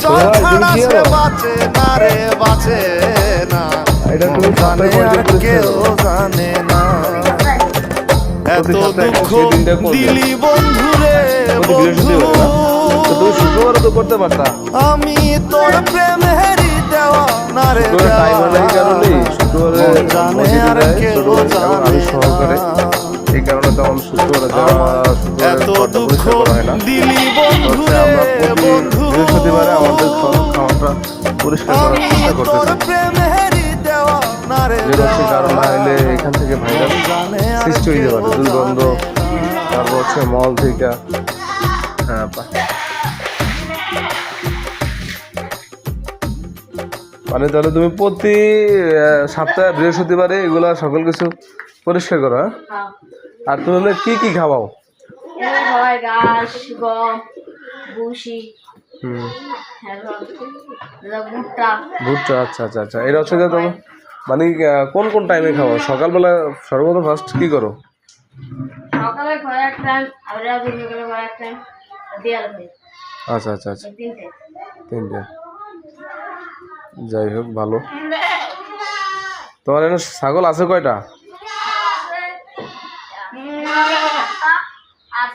জল ছাড়া সে বাঁচে না রে, বাঁচে না। জানে আর কেউ জানে না। এত দুঃখ দিলি বন্ধু রে বন্ধু, শুক্রবারে তো করতে পারতাম। আমি তোর প্রেমেরই দেওয়ানা রে দেওয়ানা। জানে আর কেউ জানে সহকারে এই কারণে তেমন শুক্রবারে যাওয়া এত দুঃখ দিলি বন্ধু রে বন্ধু, বৃহস্পতিবারে আমাদের খাওয়াটা পরিষ্কার করার চেষ্টা করতেছি। যে কারণ না হলে এখান থেকে ভাইরাল সৃষ্টি হয়ে যাবে, দুর্গন্ধ, তারপর হচ্ছে মল থেকে। হ্যাঁ, মানে তাহলে তুমি প্রতি সপ্তাহে বৃহস্পতিবারে এগুলা সকল কিছু পরিষ্কার করো। হ্যাঁ, আর তুমি কি কি খাওয়াও? ঘাস, গম, ভুসি, ভুট্টা। আচ্ছা আচ্ছা আচ্ছা, এটা হচ্ছে যে তোমার মানে কোন কোন টাইমে খাওয়া? সকালবেলা সর্বপ্রথম ফার্স্ট কি করো? সকালে ঘরে এক টাইম, আমরা বিকেলে ঘরে এক টাইম, দেয়ালে খাই। আচ্ছা আচ্ছা আচ্ছা, তিনটে। যাই হোক, ভালো। তোমার এখানে ছাগল আছে কয়টা? আর